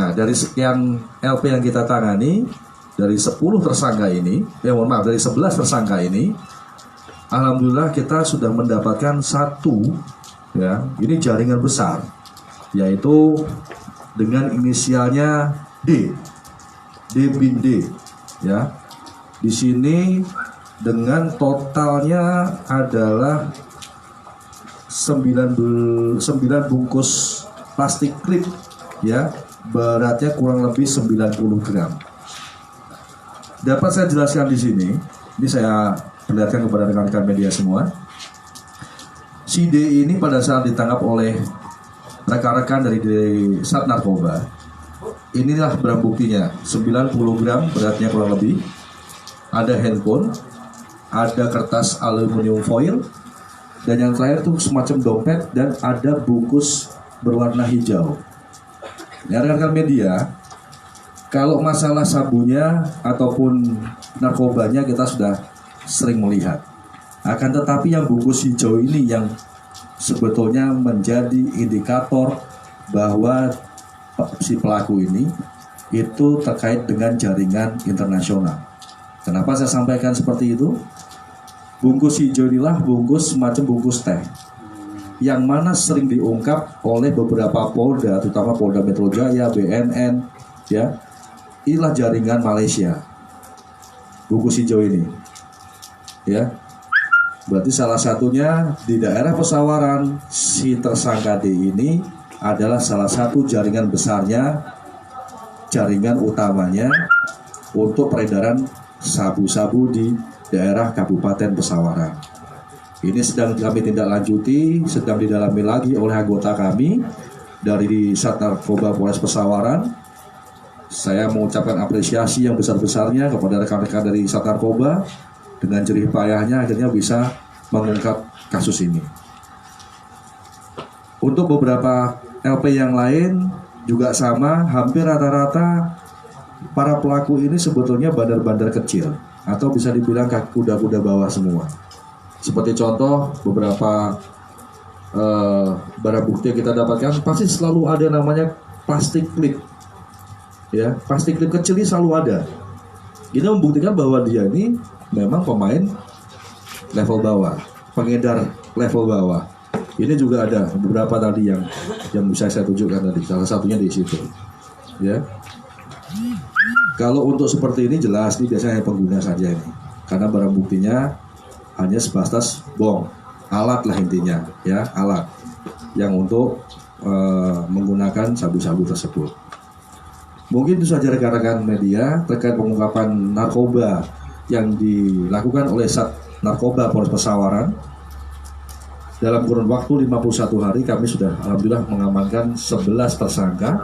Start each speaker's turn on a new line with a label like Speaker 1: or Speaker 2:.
Speaker 1: Nah, dari sekian LP yang kita tangani, dari 10 tersangka ini, dari 11 tersangka ini, alhamdulillah kita sudah mendapatkan satu, ya, ini jaringan besar, yaitu dengan inisialnya D bin D, ya. Di sini dengan totalnya adalah 9 bungkus plastik klip, ya, beratnya kurang lebih 90 gram. Dapat saya jelaskan di sini, ini saya perlihatkan kepada rekan-rekan media semua. Si D ini pada saat ditangkap oleh rekan-rekan dari Sat Narkoba, inilah barang buktinya, 90 gram beratnya kurang lebih. Ada handphone, ada kertas aluminium foil, dan yang terakhir itu semacam dompet, dan ada bungkus berwarna hijau. Ya, rekan-rekan media, kalau masalah sabunya ataupun narkobanya kita sudah sering melihat. Akan tetapi yang bungkus hijau ini yang sebetulnya menjadi indikator bahwa si pelaku ini itu terkait dengan jaringan internasional. Kenapa saya sampaikan seperti itu? Bungkus hijau inilah bungkus semacam bungkus teh, yang mana sering diungkap oleh beberapa Polda, terutama Polda Metro Jaya, BNN, ya. Inilah jaringan Malaysia. Bungkus hijau ini, ya. Berarti salah satunya di daerah Pesawaran, si tersangka D ini adalah salah satu jaringan besarnya, jaringan utamanya untuk peredaran sabu-sabu di daerah Kabupaten Pesawaran. Ini sedang kami tindak lanjuti, sedang didalami lagi oleh anggota kami dari Sat Narkoba Polres Pesawaran. Saya mengucapkan apresiasi yang besar-besarnya kepada rekan-rekan dari Sat Narkoba, dengan jerih payahnya akhirnya bisa mengungkap kasus ini. Untuk beberapa LP yang lain juga sama, hampir rata-rata para pelaku ini sebetulnya bandar-bandar kecil, atau bisa dibilang kuda-kuda bawah semua. Seperti contoh beberapa barang bukti yang kita dapatkan, pasti selalu ada namanya plastik klip, ya. Plastik klip kecil ini selalu ada. Ini membuktikan bahwa dia ini memang pemain level bawah, pengedar level bawah. Ini juga ada beberapa tadi yang bisa saya tunjukkan tadi, salah satunya di situ, ya. Kalau untuk seperti ini jelas ini biasanya pengguna saja ini, karena barang buktinya hanya sebatas bong, alat lah intinya, ya, alat yang untuk menggunakan sabu-sabu tersebut. Mungkin itu saja rekan-rekan media terkait pengungkapan narkoba yang dilakukan oleh Sat Narkoba Polres Pesawaran. Dalam kurun waktu 51 hari kami sudah alhamdulillah mengamankan 11 tersangka.